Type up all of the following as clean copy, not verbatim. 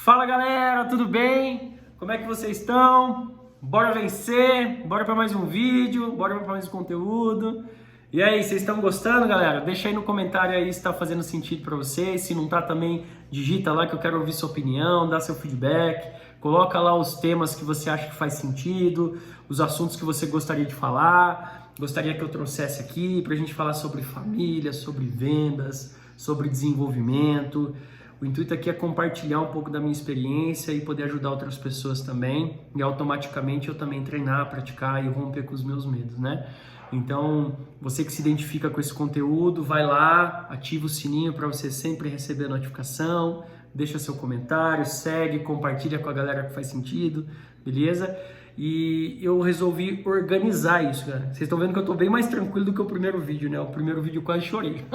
Fala galera, tudo bem? Como é que vocês estão? Bora vencer, bora para mais um vídeo, bora para mais um conteúdo. E aí, vocês estão gostando, galera? Deixa aí no comentário aí se está fazendo sentido para vocês. Se não tá também, digita lá que eu quero ouvir sua opinião, dá seu feedback. Coloca lá os temas que você acha que faz sentido, os assuntos que você gostaria de falar, gostaria que eu trouxesse aqui para a gente falar sobre família, sobre vendas, sobre desenvolvimento. O intuito aqui é compartilhar um pouco da minha experiência e poder ajudar outras pessoas também. E automaticamente eu também treinar, praticar e romper com os meus medos, né? Então, você que se identifica com esse conteúdo, vai lá, ativa o sininho para você sempre receber a notificação, deixa seu comentário, segue, compartilha com a galera que faz sentido, beleza? E eu resolvi organizar isso, cara. Vocês estão vendo que eu tô bem mais tranquilo do que o primeiro vídeo, né? O primeiro vídeo eu quase chorei.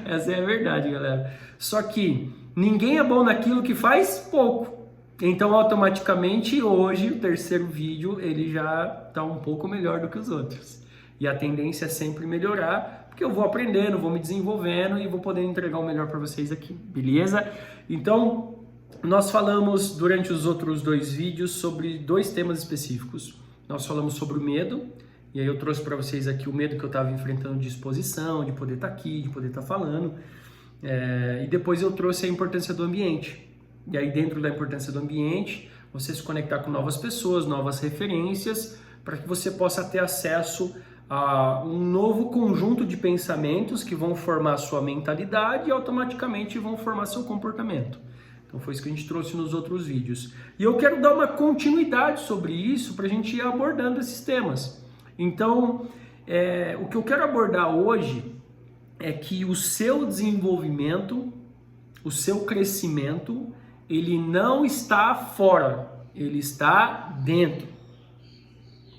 Essa é a verdade, galera. Só que ninguém é bom naquilo que faz pouco. Então, automaticamente, hoje, o terceiro vídeo, ele já tá um pouco melhor do que os outros. E a tendência é sempre melhorar, porque eu vou aprendendo, vou me desenvolvendo e vou poder entregar o melhor para vocês aqui, beleza? Então, nós falamos durante os outros dois vídeos sobre dois temas específicos. Nós falamos sobre o medo, e aí eu trouxe para vocês aqui o medo que eu estava enfrentando de exposição, de poder estar aqui, de poder estar falando. E depois eu trouxe a importância do ambiente. E aí dentro da importância do ambiente, você se conectar com novas pessoas, novas referências, para que você possa ter acesso a um novo conjunto de pensamentos que vão formar a sua mentalidade e automaticamente vão formar seu comportamento. Então foi isso que a gente trouxe nos outros vídeos. E eu quero dar uma continuidade sobre isso para a gente ir abordando esses temas. Então, o que eu quero abordar hoje é que o seu desenvolvimento, o seu crescimento, ele não está fora, ele está dentro.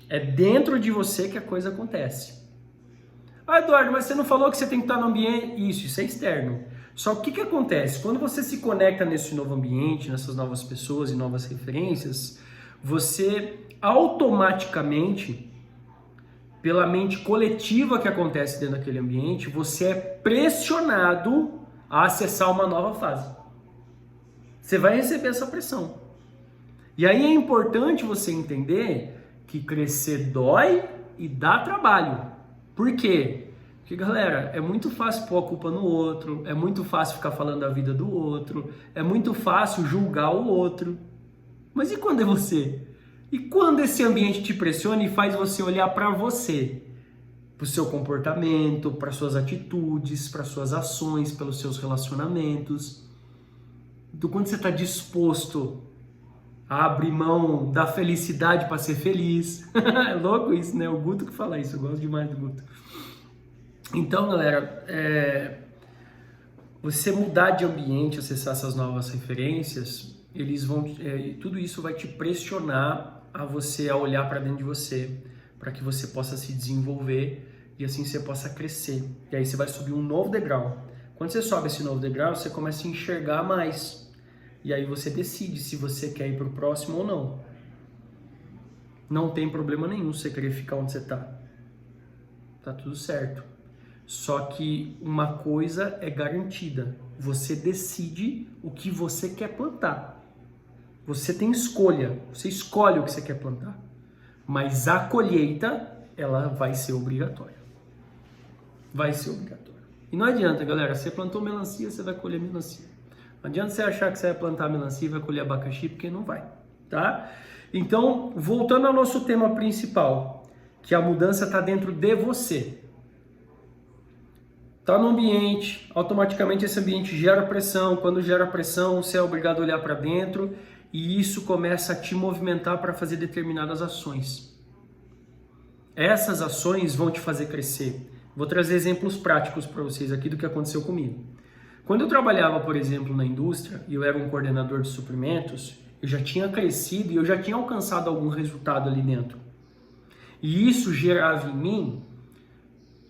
É dentro de você que a coisa acontece. Ah, Eduardo, mas você não falou que você tem que estar no ambiente... Isso é externo. Só que o que acontece? Quando você se conecta nesse novo ambiente, nessas novas pessoas e novas referências, você automaticamente, pela mente coletiva que acontece dentro daquele ambiente, você é pressionado a acessar uma nova fase. Você vai receber essa pressão. E aí é importante você entender que crescer dói e dá trabalho. Por quê? Porque, galera, é muito fácil pôr a culpa no outro, é muito fácil ficar falando da vida do outro, é muito fácil julgar o outro. Mas e quando é você? E quando esse ambiente te pressiona e faz você olhar para você? Para o seu comportamento, para suas atitudes, para suas ações, pelos seus relacionamentos. Do quanto você está disposto a abrir mão da felicidade para ser feliz. É louco isso, né? O Guto que fala isso, eu gosto demais do Guto. Então, galera, você mudar de ambiente, acessar essas novas referências, eles vão, tudo isso vai te pressionar a você a olhar para dentro de você, para que você possa se desenvolver e assim você possa crescer. E aí você vai subir um novo degrau. Quando você sobe esse novo degrau, você começa a enxergar mais. E aí você decide se você quer ir para o próximo ou não. Não tem problema nenhum você querer ficar onde você está. Tá tudo certo. Só que uma coisa é garantida. Você decide o que você quer plantar. Você tem escolha. Você escolhe o que você quer plantar. Mas a colheita, ela vai ser obrigatória. Vai ser obrigatória. E não adianta, galera. Você plantou melancia, você vai colher melancia. Não adianta você achar que você vai plantar melancia e vai colher abacaxi, porque não vai, tá? Então, voltando ao nosso tema principal, que a mudança está dentro de você. Está no ambiente, automaticamente esse ambiente gera pressão. Quando gera pressão, você é obrigado a olhar para dentro e isso começa a te movimentar para fazer determinadas ações. Essas ações vão te fazer crescer. Vou trazer exemplos práticos para vocês aqui do que aconteceu comigo. Quando eu trabalhava, por exemplo, na indústria e eu era um coordenador de suprimentos, eu já tinha crescido e eu já tinha alcançado algum resultado ali dentro. E isso gerava em mim,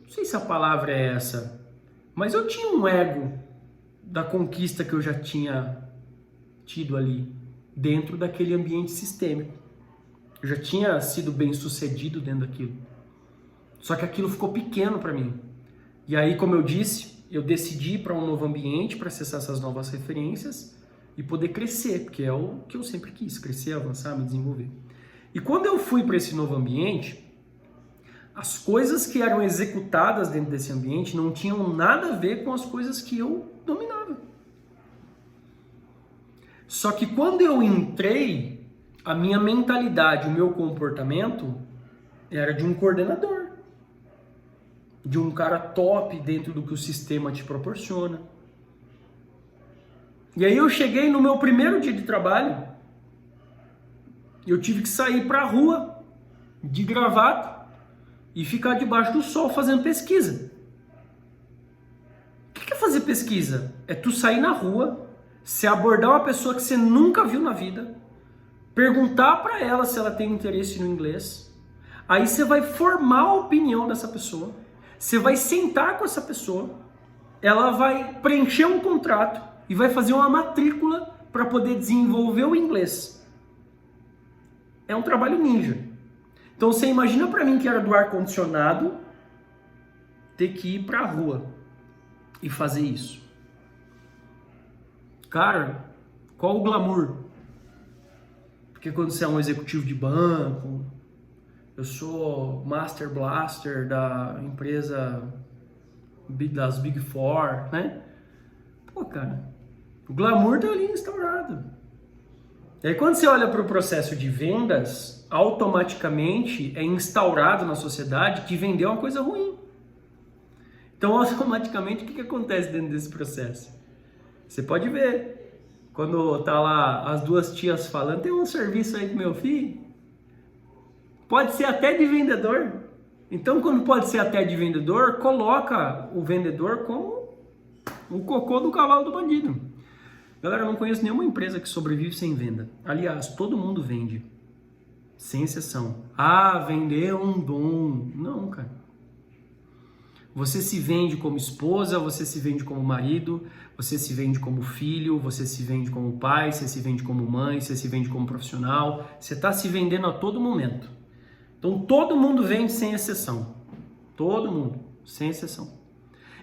não sei se a palavra é essa, mas eu tinha um ego da conquista que eu já tinha tido ali dentro daquele ambiente sistêmico. Eu já tinha sido bem sucedido dentro daquilo. Só que aquilo ficou pequeno para mim. E aí, como eu disse, eu decidi ir para um novo ambiente para acessar essas novas referências e poder crescer, porque é o que eu sempre quis, crescer, avançar, me desenvolver. E quando eu fui para esse novo ambiente, as coisas que eram executadas dentro desse ambiente não tinham nada a ver com as coisas que eu dominava. Só que quando eu entrei, a minha mentalidade, o meu comportamento era de um coordenador, de um cara top dentro do que o sistema te proporciona. E aí eu cheguei no meu primeiro dia de trabalho, eu tive que sair para a rua de gravata e ficar debaixo do sol fazendo pesquisa. O que é fazer pesquisa? É tu sair na rua, se abordar uma pessoa que você nunca viu na vida, perguntar para ela se ela tem interesse no inglês, aí você vai formar a opinião dessa pessoa, você vai sentar com essa pessoa, ela vai preencher um contrato e vai fazer uma matrícula para poder desenvolver o inglês. É um trabalho ninja. Então você imagina para mim que era do ar-condicionado ter que ir para a rua e fazer isso. Cara, qual o glamour? Porque quando você é um executivo de banco, eu sou Master Blaster da empresa das Big Four, né? Pô, cara, o glamour tá ali instaurado. E aí quando você olha para o processo de vendas, automaticamente é instaurado na sociedade que vender é uma coisa ruim. Então automaticamente o que acontece dentro desse processo? Você pode ver, quando tá lá as duas tias falando, tem um serviço aí pro meu filho, pode ser até de vendedor. Então quando pode ser até de vendedor, coloca o vendedor como o cocô do cavalo do bandido. Galera, eu não conheço nenhuma empresa que sobrevive sem venda. Aliás, todo mundo vende. Sem exceção. Ah, vender é um dom. Não, cara. Você se vende como esposa, você se vende como marido, você se vende como filho, você se vende como pai, você se vende como mãe, você se vende como profissional. Você está se vendendo a todo momento. Então, todo mundo vende sem exceção. Todo mundo, sem exceção.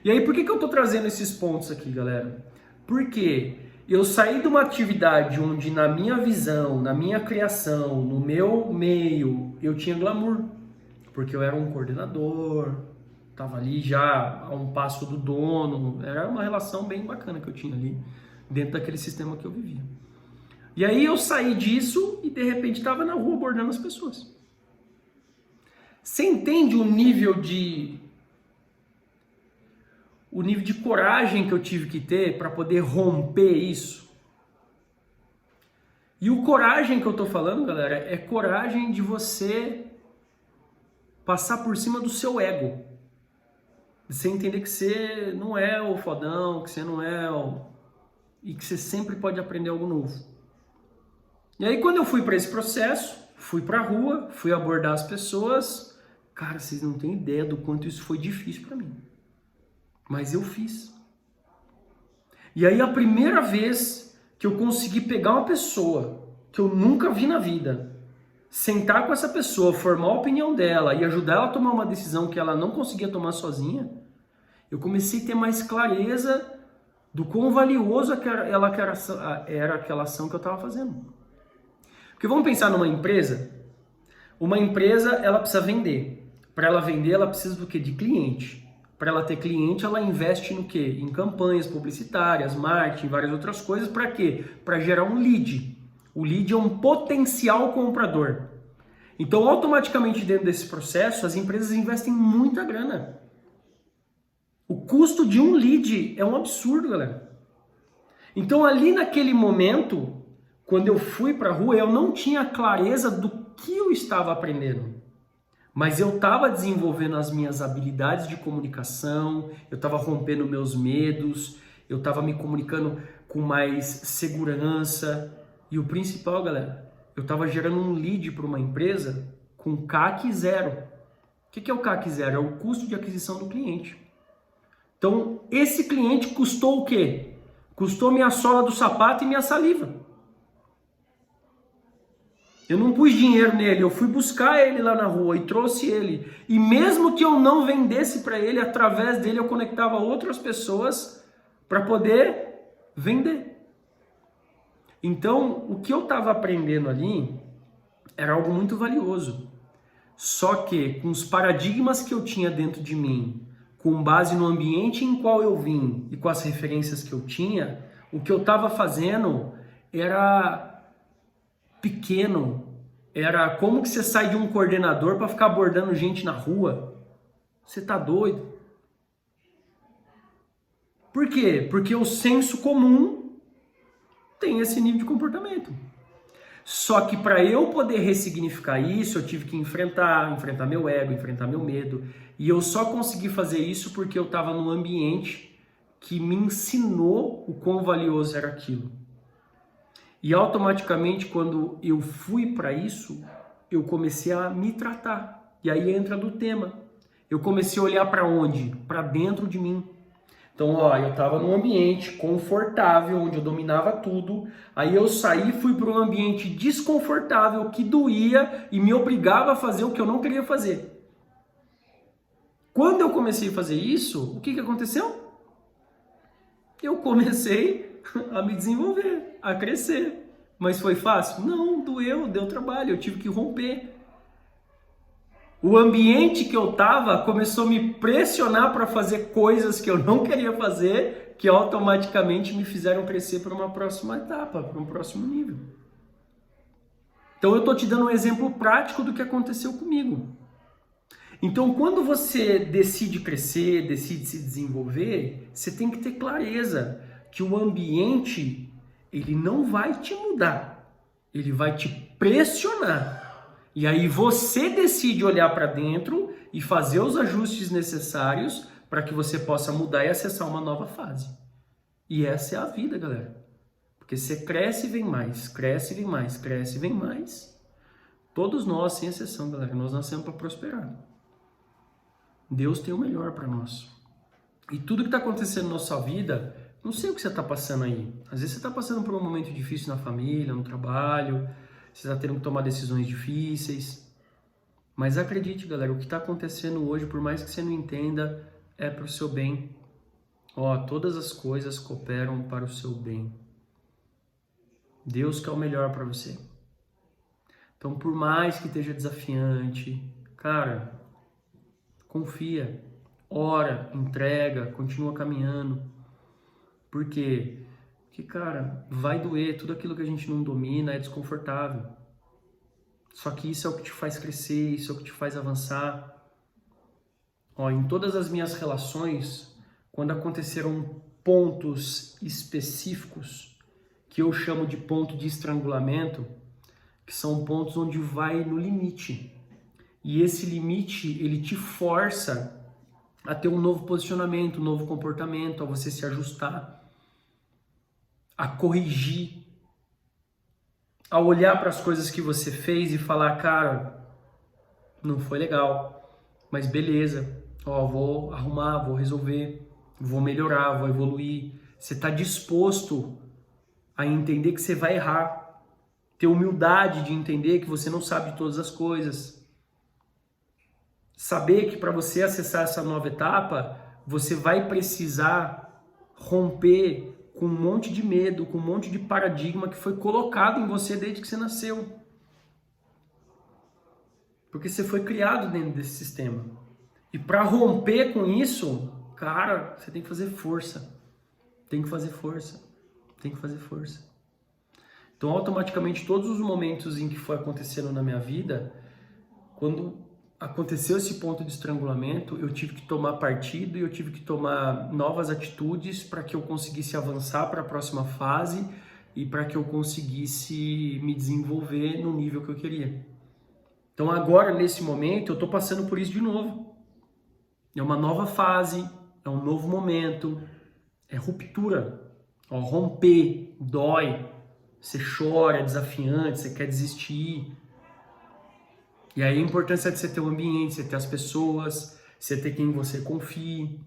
E aí, por que eu estou trazendo esses pontos aqui, galera? Porque eu saí de uma atividade onde na minha visão, na minha criação, no meu meio, eu tinha glamour. Porque eu era um coordenador, estava ali já a um passo do dono, era uma relação bem bacana que eu tinha ali, dentro daquele sistema que eu vivia. E aí eu saí disso e de repente estava na rua abordando as pessoas. Você entende o nível de coragem que eu tive que ter para poder romper isso? E o coragem que eu tô falando, galera, é coragem de você passar por cima do seu ego. De você entender que você não é o fodão, que você não é o... e que você sempre pode aprender algo novo. E aí quando eu fui para esse processo, fui para a rua, fui abordar as pessoas, cara, vocês não têm ideia do quanto isso foi difícil para mim. Mas eu fiz. E aí a primeira vez que eu consegui pegar uma pessoa que eu nunca vi na vida, sentar com essa pessoa, formar a opinião dela e ajudar ela a tomar uma decisão que ela não conseguia tomar sozinha, eu comecei a ter mais clareza do quão valioso era aquela ação que eu estava fazendo. Porque vamos pensar numa empresa. Uma empresa, ela precisa vender. Para ela vender, ela precisa do quê? De cliente. Para ela ter cliente, ela investe no quê? Em campanhas publicitárias, marketing, várias outras coisas. Para quê? Para gerar um lead. O lead é um potencial comprador. Então, automaticamente, dentro desse processo, as empresas investem muita grana. O custo de um lead é um absurdo, galera. Então, ali naquele momento, quando eu fui para a rua, eu não tinha clareza do que eu estava aprendendo. Mas eu estava desenvolvendo as minhas habilidades de comunicação, eu estava rompendo meus medos, eu estava me comunicando com mais segurança. E o principal, galera, eu estava gerando um lead para uma empresa com CAC zero. O que é o CAC zero? É o custo de aquisição do cliente. Então, esse cliente custou o quê? Custou minha sola do sapato e minha saliva. Eu não pus dinheiro nele, eu fui buscar ele lá na rua e trouxe ele. E mesmo que eu não vendesse para ele, através dele eu conectava outras pessoas para poder vender. Então, o que eu estava aprendendo ali era algo muito valioso. Só que com os paradigmas que eu tinha dentro de mim, com base no ambiente em qual eu vim e com as referências que eu tinha, o que eu estava fazendo era pequeno. Era como que você sai de um coordenador para ficar abordando gente na rua. Você tá doido? Por quê? Porque o senso comum tem esse nível de comportamento. Só que para eu poder ressignificar isso, eu tive que enfrentar meu ego, enfrentar meu medo. E eu só consegui fazer isso porque eu estava num ambiente que me ensinou o quão valioso era aquilo. E automaticamente, quando eu fui para isso, eu comecei a me tratar. E aí entra do tema. Eu comecei a olhar para onde? Para dentro de mim. Então, ó, eu estava num ambiente confortável, onde eu dominava tudo. Aí eu saí e fui para um ambiente desconfortável, que doía e me obrigava a fazer o que eu não queria fazer. Quando eu comecei a fazer isso, o que aconteceu? Eu comecei a me desenvolver, a crescer. Mas foi fácil? Não, doeu, deu trabalho, eu tive que romper. O ambiente que eu estava começou a me pressionar para fazer coisas que eu não queria fazer, que automaticamente me fizeram crescer para uma próxima etapa, para um próximo nível. Então eu estou te dando um exemplo prático do que aconteceu comigo. Então quando você decide crescer, decide se desenvolver, você tem que ter clareza que o ambiente, ele não vai te mudar, ele vai te pressionar. E aí você decide olhar para dentro e fazer os ajustes necessários para que você possa mudar e acessar uma nova fase. E essa é a vida, galera. Porque você cresce e vem mais, cresce e vem mais, cresce e vem mais. Todos nós, sem exceção, galera, nós nascemos para prosperar. Deus tem o melhor para nós. E tudo que está acontecendo na nossa vida, não sei o que você está passando aí. Às vezes você está passando por um momento difícil na família, no trabalho, você está tendo que tomar decisões difíceis. Mas acredite, galera, o que está acontecendo hoje, por mais que você não entenda, é para o seu bem. Ó, todas as coisas cooperam para o seu bem. Deus quer o melhor para você. Então, por mais que esteja desafiante, cara, confia, ora, entrega, continua caminhando. Por quê? Porque, cara, vai doer, tudo aquilo que a gente não domina é desconfortável. Só que isso é o que te faz crescer, isso é o que te faz avançar. Ó, em todas as minhas relações, quando aconteceram pontos específicos, que eu chamo de ponto de estrangulamento, que são pontos onde vai no limite. E esse limite, ele te força a ter um novo posicionamento, um novo comportamento, a você se ajustar, a corrigir, a olhar para as coisas que você fez e falar, cara, não foi legal, mas beleza, ó, vou arrumar, vou resolver, vou melhorar, vou evoluir. Você está disposto a entender que você vai errar, ter humildade de entender que você não sabe de todas as coisas. Saber que para você acessar essa nova etapa, você vai precisar romper com um monte de medo, com um monte de paradigma que foi colocado em você desde que você nasceu. Porque você foi criado dentro desse sistema. E para romper com isso, cara, você tem que fazer força. Tem que fazer força. Tem que fazer força. Então, automaticamente, todos os momentos em que foi acontecendo na minha vida, quando aconteceu esse ponto de estrangulamento, eu tive que tomar partido e eu tive que tomar novas atitudes para que eu conseguisse avançar para a próxima fase e para que eu conseguisse me desenvolver no nível que eu queria. Então agora, nesse momento, eu estou passando por isso de novo. É uma nova fase, é um novo momento, é ruptura. Ó, romper, dói, você chora, é desafiante, você quer desistir. E aí a importância de você ter um ambiente, você ter as pessoas, você ter quem você confie.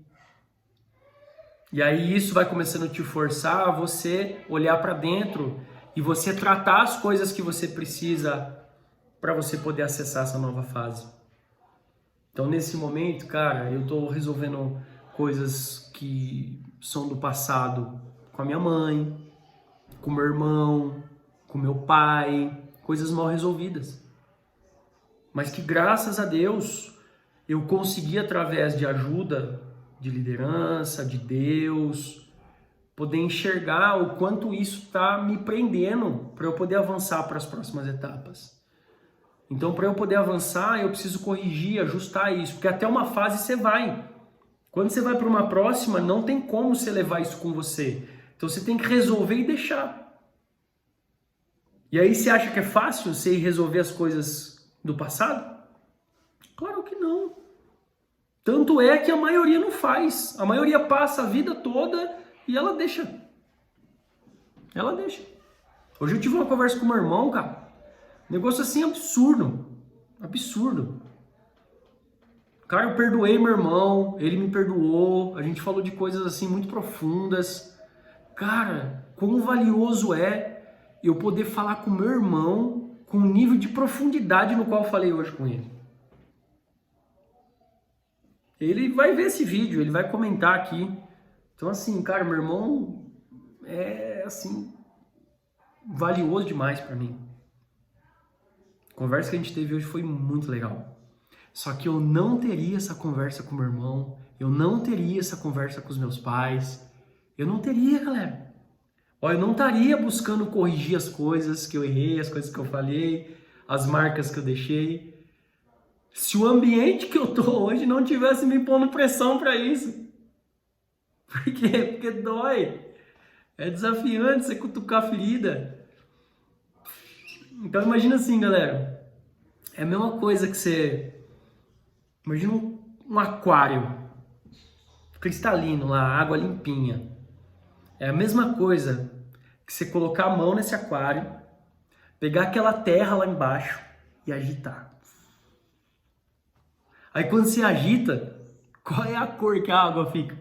E aí isso vai começando a te forçar a você olhar para dentro e você tratar as coisas que você precisa para você poder acessar essa nova fase. Então nesse momento, cara, eu tô resolvendo coisas que são do passado com a minha mãe, com meu irmão, com meu pai, coisas mal resolvidas. Mas que graças a Deus eu consegui, através de ajuda, de liderança, de Deus, poder enxergar o quanto isso está me prendendo para eu poder avançar para as próximas etapas. Então, para eu poder avançar, eu preciso corrigir, ajustar isso, porque até uma fase você vai. Quando você vai para uma próxima, não tem como você levar isso com você. Então, você tem que resolver e deixar. E aí, você acha que é fácil você ir resolver as coisas do passado? Claro que não. Tanto é que a maioria não faz. A maioria passa a vida toda e ela deixa. Ela deixa. Hoje eu tive uma conversa com meu irmão, cara. Negócio assim absurdo. Absurdo. Cara, eu perdoei meu irmão, ele me perdoou, a gente falou de coisas assim muito profundas. Cara, quão valioso é eu poder falar com meu irmão com o nível de profundidade no qual eu falei hoje com ele. Ele vai ver esse vídeo, ele vai comentar aqui. Então assim, cara, meu irmão é assim valioso demais pra mim. A conversa que a gente teve hoje foi muito legal. Só que eu não teria essa conversa com meu irmão, eu não teria essa conversa com os meus pais, eu não teria, galera. Ó, eu não estaria buscando corrigir as coisas que eu errei, as coisas que eu falei, as marcas que eu deixei, se o ambiente que eu tô hoje não tivesse me pondo pressão para isso. Por quê? Porque dói. É desafiante você cutucar a ferida. Então imagina assim, galera. É a mesma coisa que você... Imagina um aquário cristalino lá, água limpinha. É a mesma coisa que você colocar a mão nesse aquário, pegar aquela terra lá embaixo e agitar. Aí quando você agita, qual é a cor que a água fica?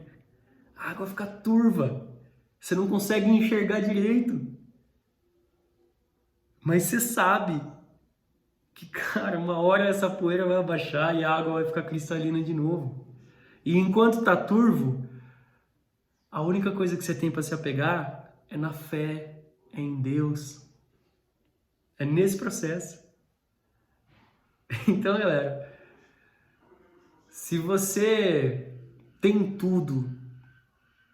A água fica turva. Você não consegue enxergar direito. Mas você sabe que, cara, uma hora essa poeira vai abaixar e a água vai ficar cristalina de novo. E enquanto tá turvo, a única coisa que você tem para se apegar é na fé, é em Deus. É nesse processo. Então, galera, se você tem tudo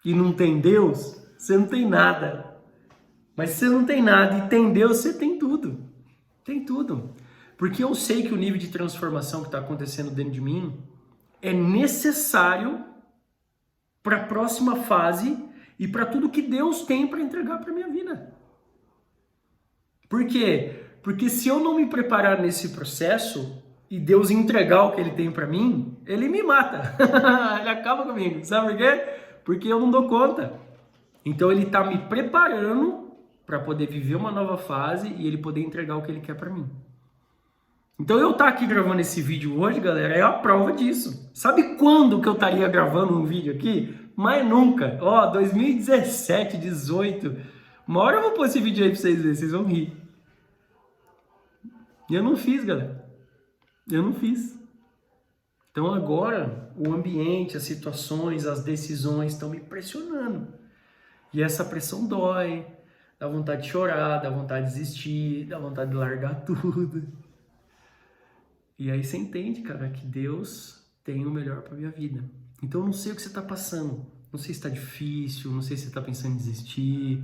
e não tem Deus, você não tem nada. Mas se você não tem nada e tem Deus, você tem tudo. Tem tudo. Porque eu sei que o nível de transformação que está acontecendo dentro de mim é necessário para a próxima fase e para tudo que Deus tem para entregar para minha vida. Por quê? Porque se eu não me preparar nesse processo e Deus entregar o que Ele tem para mim, Ele me mata. Ele acaba comigo. Sabe por quê? Porque eu não dou conta. Então Ele está me preparando para poder viver uma nova fase e Ele poder entregar o que Ele quer para mim. Então eu estar aqui gravando esse vídeo hoje, galera, é a prova disso. Sabe quando que eu estaria gravando um vídeo aqui? Mas nunca. Ó, 2017, 18. Uma hora eu vou pôr esse vídeo aí pra vocês verem, vocês vão rir. E eu não fiz, galera. Eu não fiz. Então agora, o ambiente, as situações, as decisões estão me pressionando. E essa pressão dói, dá vontade de chorar, dá vontade de desistir, dá vontade de largar tudo. E aí você entende, cara, que Deus tem o melhor para minha vida. Então eu não sei o que você está passando. Não sei se está difícil, não sei se você está pensando em desistir,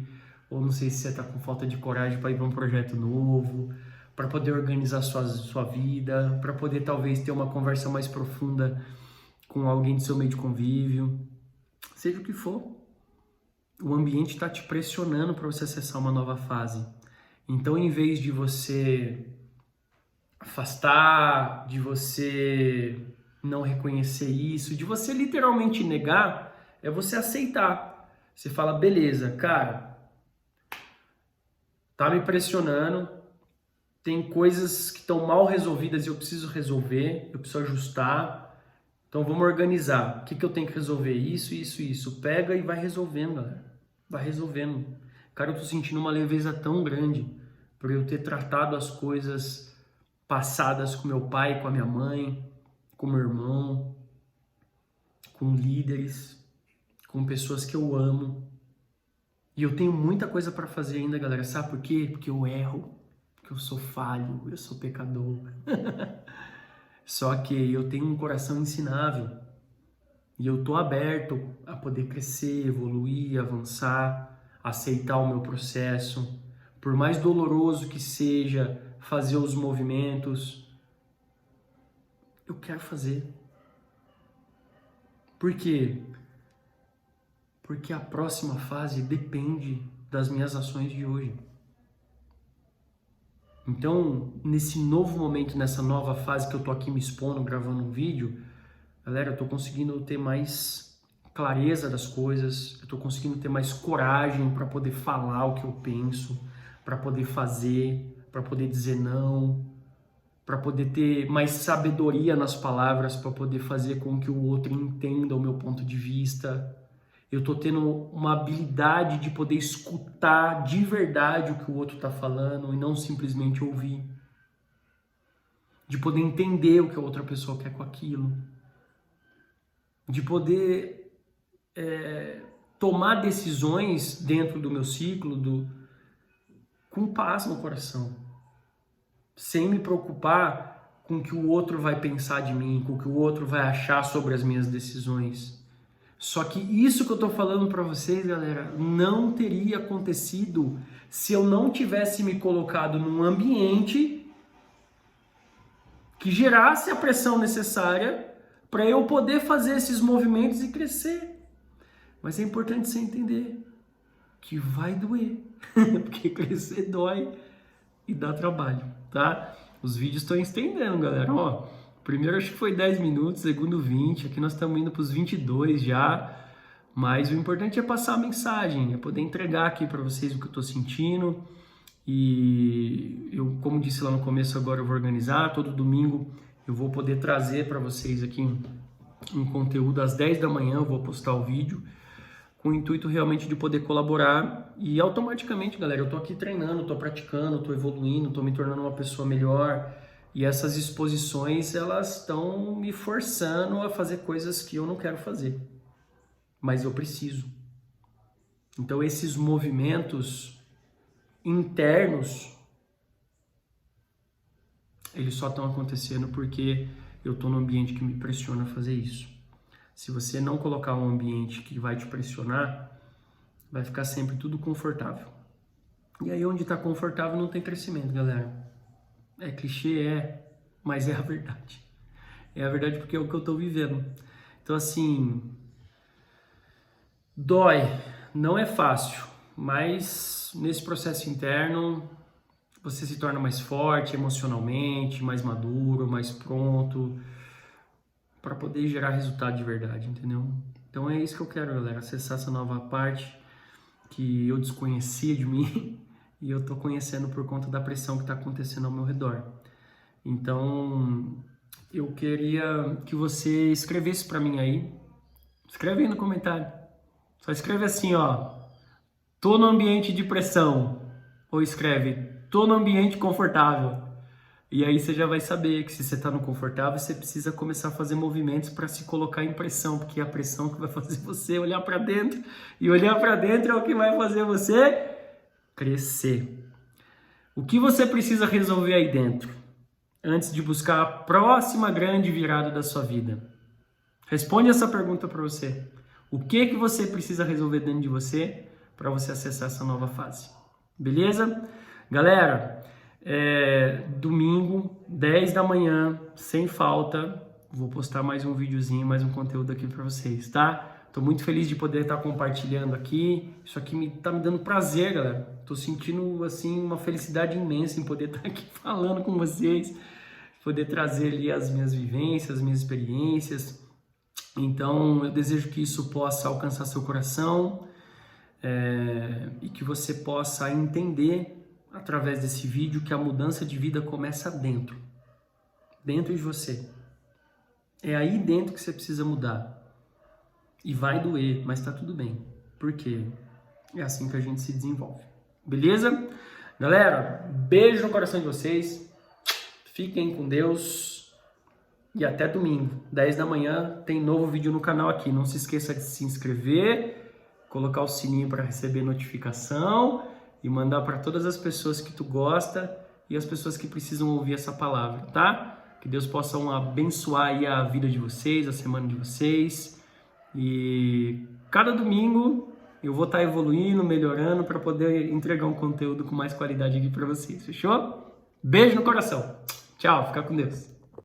ou não sei se você está com falta de coragem para ir para um projeto novo, para poder organizar sua vida, para poder talvez ter uma conversa mais profunda com alguém do seu meio de convívio. Seja o que for, o ambiente está te pressionando para você acessar uma nova fase. Então, em vez de você afastar, de você não reconhecer isso, de você literalmente negar, é você aceitar. Você fala, beleza, cara, tá me pressionando, tem coisas que estão mal resolvidas e eu preciso resolver, eu preciso ajustar, então vamos organizar. O que eu tenho que resolver? Isso, isso, isso. Pega e vai resolvendo, galera. Vai resolvendo. Cara, eu tô sentindo uma leveza tão grande por eu ter tratado as coisas passadas com meu pai, com a minha mãe, com meu irmão, com líderes, com pessoas que eu amo. E eu tenho muita coisa para fazer ainda, galera. Sabe por quê? Porque eu erro, porque eu sou falho, eu sou pecador. Só que eu tenho um coração ensinável. E eu tô aberto a poder crescer, evoluir, avançar, aceitar o meu processo. Por mais doloroso que seja fazer os movimentos, eu quero fazer. Por quê? Porque a próxima fase depende das minhas ações de hoje. Então, nesse novo momento, nessa nova fase que eu tô aqui me expondo, gravando um vídeo, galera, eu tô conseguindo ter mais clareza das coisas, eu tô conseguindo ter mais coragem para poder falar o que eu penso, para poder fazer, para poder dizer não, para poder ter mais sabedoria nas palavras, para poder fazer com que o outro entenda o meu ponto de vista. Eu tô tendo uma habilidade de poder escutar de verdade o que o outro tá falando e não simplesmente ouvir. De poder entender o que a outra pessoa quer com aquilo. De poder tomar decisões dentro do meu ciclo com paz no coração. Sem me preocupar com o que o outro vai pensar de mim, com o que o outro vai achar sobre as minhas decisões. Só que isso que eu tô falando para vocês, galera, não teria acontecido se eu não tivesse me colocado num ambiente que gerasse a pressão necessária para eu poder fazer esses movimentos e crescer. Mas é importante você entender que vai doer, porque crescer dói e dá trabalho, tá? Os vídeos estão estendendo, galera. Ó, primeiro acho que foi 10 minutos, segundo 20, aqui nós estamos indo para os 22 já, mas o importante é passar a mensagem, é poder entregar aqui para vocês o que eu estou sentindo. E eu, como disse lá no começo, agora eu vou organizar, todo domingo eu vou poder trazer para vocês aqui um conteúdo às 10 da manhã, eu vou postar o vídeo, com o intuito realmente de poder colaborar e automaticamente, galera, eu tô aqui treinando, tô praticando, tô evoluindo, tô me tornando uma pessoa melhor e essas exposições, elas estão me forçando a fazer coisas que eu não quero fazer, mas eu preciso. Então esses movimentos internos, eles só estão acontecendo porque eu tô num ambiente que me pressiona a fazer isso. Se você não colocar um ambiente que vai te pressionar, vai ficar sempre tudo confortável. E aí onde está confortável não tem crescimento, galera. É clichê, mas é a verdade. É a verdade porque é o que eu estou vivendo. Então assim, dói, não é fácil, mas nesse processo interno você se torna mais forte emocionalmente, mais maduro, mais pronto para poder gerar resultado de verdade, entendeu? Então é isso que eu quero, galera, acessar essa nova parte que eu desconhecia de mim e eu tô conhecendo por conta da pressão que tá acontecendo ao meu redor. Então, eu queria que você escrevesse para mim aí, escreve aí no comentário, só escreve assim, ó, tô no ambiente de pressão, ou escreve, tô no ambiente confortável. E aí você já vai saber que se você está no confortável, você precisa começar a fazer movimentos para se colocar em pressão, porque é a pressão que vai fazer você olhar para dentro, e olhar para dentro é o que vai fazer você crescer. O que você precisa resolver aí dentro, antes de buscar a próxima grande virada da sua vida? Responde essa pergunta para você. O que você precisa resolver dentro de você para você acessar essa nova fase? Beleza? Galera, domingo, 10 da manhã, sem falta, vou postar mais um videozinho, mais um conteúdo aqui para vocês, tá? Tô muito feliz de poder estar compartilhando aqui, isso aqui tá me dando prazer, galera. Tô sentindo, assim, uma felicidade imensa em poder estar aqui falando com vocês, poder trazer ali as minhas vivências, as minhas experiências. Então, eu desejo que isso possa alcançar seu coração e que você possa entender através desse vídeo que a mudança de vida começa dentro de você. É aí dentro que você precisa mudar. E vai doer, mas tá tudo bem. Por quê? É assim que a gente se desenvolve. Beleza? Galera, beijo no coração de vocês. Fiquem com Deus. E até domingo, 10 da manhã, tem novo vídeo no canal aqui. Não se esqueça de se inscrever, colocar o sininho para receber notificação e mandar para todas as pessoas que tu gosta e as pessoas que precisam ouvir essa palavra, tá? Que Deus possa abençoar aí a vida de vocês, a semana de vocês. E cada domingo eu vou estar evoluindo, melhorando para poder entregar um conteúdo com mais qualidade aqui para vocês, fechou? Beijo no coração. Tchau, fica com Deus.